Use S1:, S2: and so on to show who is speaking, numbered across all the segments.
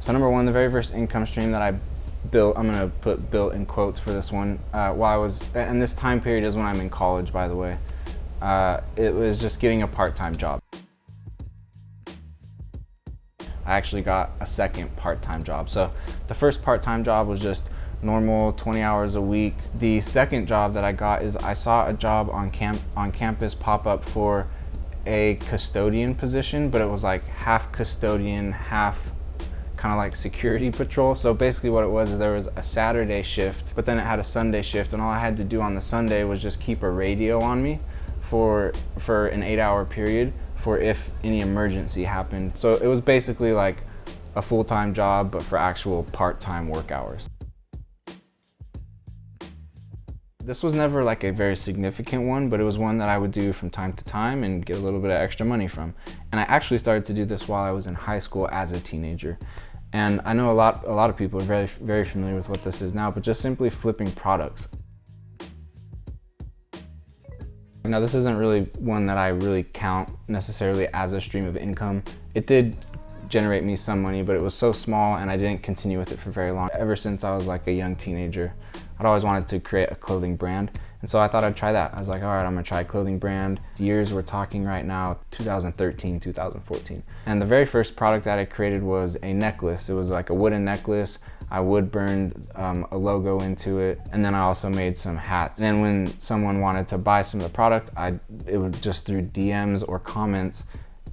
S1: So number one, the very first income stream that I built, I'm gonna put built in quotes for this one, while I was, and this time period is when I'm in college, by the way. It was just getting a part-time job. I actually got a second part-time job. So the first part-time job was just normal 20 hours a week. The second job that I got is I saw a job on campus pop up for a custodian position, but it was like half custodian, half kind of like security patrol. So basically what it was is there was a Saturday shift, but then it had a Sunday shift, and all I had to do on the Sunday was just keep a radio on me for an 8-hour period for if any emergency happened. So it was basically like a full-time job, but for actual part-time work hours. This was never like a very significant one, but it was one that I would do from time to time and get a little bit of extra money from. And I actually started to do this while I was in high school as a teenager. And I know a lot of people are very familiar with what this is now, but just simply flipping products. Now this isn't really one that I really count necessarily as a stream of income. It did generate me some money, but it was so small and I didn't continue with it for very long. Ever since I was like a young teenager, I'd always wanted to create a clothing brand. And so I thought I'd try that. I was like, all right, I'm gonna try a clothing brand. Years we're talking right now, 2013, 2014. And the very first product that I created was a necklace. It was like a wooden necklace. I wood burned a logo into it. And then I also made some hats. And when someone wanted to buy some of the product, it would just through DMs or comments,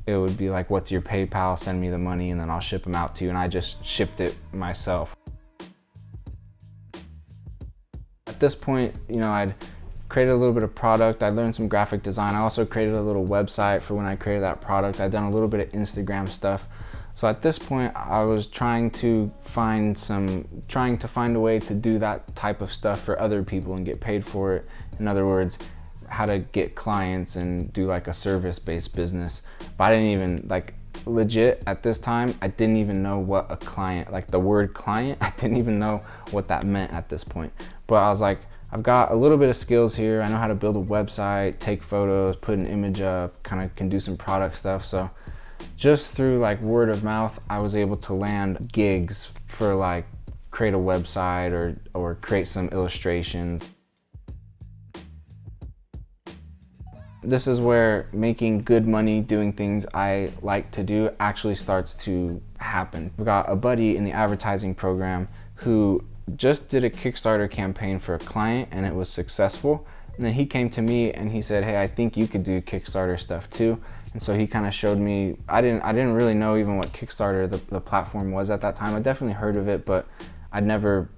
S1: it would be like, what's your PayPal? Send me the money and then I'll ship them out to you. And I just shipped it myself. At this point, you know, I'd created a little bit of product. I learned some graphic design. I also created a little website for when I created that product. I'd done a little bit of Instagram stuff. So at this point, I was trying to find a way to do that type of stuff for other people and get paid for it. In other words, how to get clients and do like a service-based business. But I didn't even, like, legit at this time, I didn't even know what a client, like the word client, I didn't even know what that meant at this point. But I was like, I've got a little bit of skills here. I know how to build a website, take photos, put an image up, kind of can do some product stuff. So just through like word of mouth, I was able to land gigs for like create a website or create some illustrations. This is where making good money doing things I like to do actually starts to happen. We've got a buddy in the advertising program who just did a Kickstarter campaign for a client and it was successful. And then he came to me and he said, hey, I think you could do Kickstarter stuff too. And so he kind of showed me, I didn't really know even what Kickstarter, the platform was at that time. I definitely heard of it, but I'd never,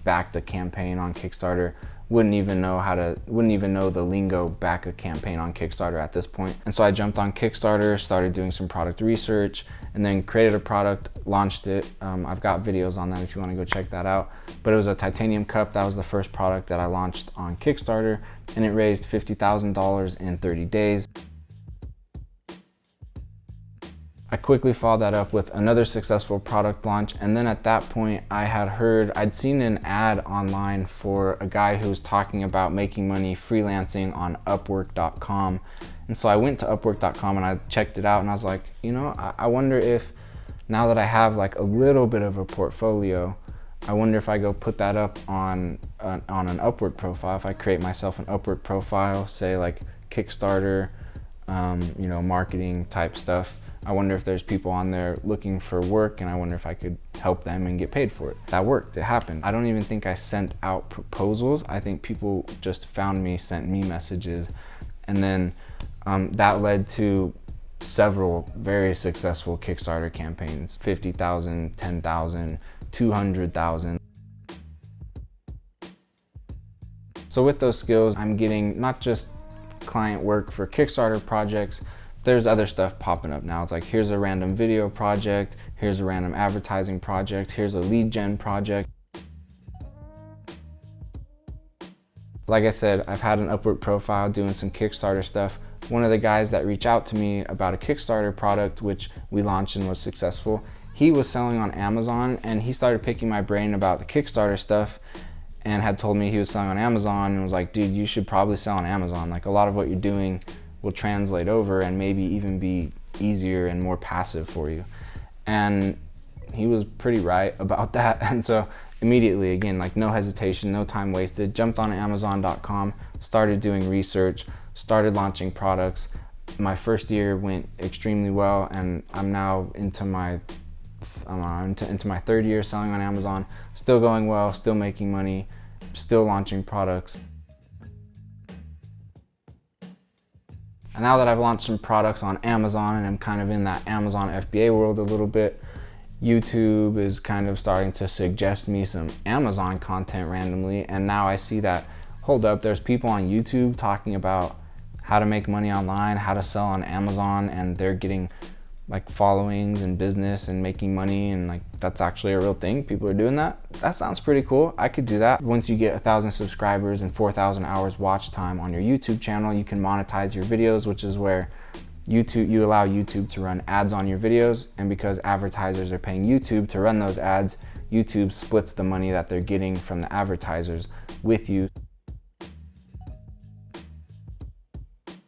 S1: backed a campaign on Kickstarter. Wouldn't even know the lingo back a campaign on Kickstarter at this point. And so I jumped on Kickstarter, started doing some product research, and then created a product, launched it. I've got videos on that if you want to go check that out. But it was a titanium cup. That was the first product that I launched on Kickstarter, and it raised $50,000 in 30 days. I quickly followed that up with another successful product launch, and then at that point I'd seen an ad online for a guy who was talking about making money freelancing on Upwork.com. And so I went to Upwork.com and I checked it out and I was like, I wonder if now that I have like a little bit of a portfolio, I wonder if I go put that up on an Upwork profile, if I create myself an Upwork profile, say like Kickstarter, marketing type stuff. I wonder if there's people on there looking for work and I wonder if I could help them and get paid for it. That worked, it happened. I don't even think I sent out proposals. I think people just found me, sent me messages. And then that led to several very successful Kickstarter campaigns, 50,000, 10,000, 200,000. So with those skills, I'm getting not just client work for Kickstarter projects, there's other stuff popping up now. It's like, here's a random video project, here's a random advertising project, here's a lead gen project. Like I said, I've had an Upwork profile doing some Kickstarter stuff. One of the guys that reached out to me about a Kickstarter product, which we launched and was successful, he was selling on Amazon and he started picking my brain about the Kickstarter stuff and had told me he was selling on Amazon and was like, dude, you should probably sell on Amazon. Like a lot of what you're doing will translate over and maybe even be easier and more passive for you. And he was pretty right about that. And so immediately, again, like no hesitation, no time wasted, jumped on Amazon.com, started doing research, started launching products. My first year went extremely well, and I'm now into my third year selling on Amazon, still going well, still making money, still launching products. And now that I've launched some products on Amazon and I'm kind of in that Amazon FBA world a little bit, YouTube is kind of starting to suggest me some Amazon content randomly. And now I see that, hold up, there's people on YouTube talking about how to make money online, how to sell on Amazon, and they're getting like followings and business and making money, and like that's actually a real thing. People are doing that. That sounds pretty cool. I could do that. Once you get 1,000 subscribers and 4,000 hours watch time on your YouTube channel, you can monetize your videos, which is where you allow YouTube to run ads on your videos. And because advertisers are paying YouTube to run those ads, YouTube splits the money that they're getting from the advertisers with you.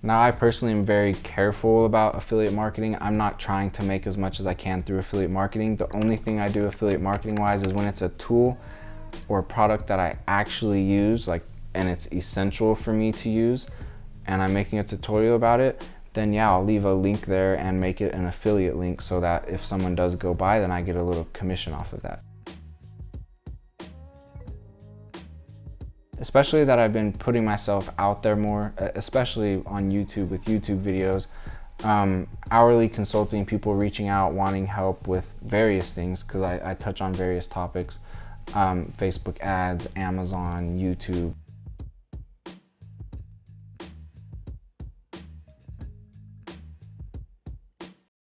S1: Now, I personally am very careful about affiliate marketing. I'm not trying to make as much as I can through affiliate marketing. The only thing I do affiliate marketing wise is when it's a tool or a product that I actually use, like, and it's essential for me to use, and I'm making a tutorial about it, then yeah, I'll leave a link there and make it an affiliate link so that if someone does go buy, then I get a little commission off of that. Especially that I've been putting myself out there more, especially on YouTube with YouTube videos, hourly consulting, people reaching out, wanting help with various things, because I touch on various topics, Facebook ads, Amazon, YouTube.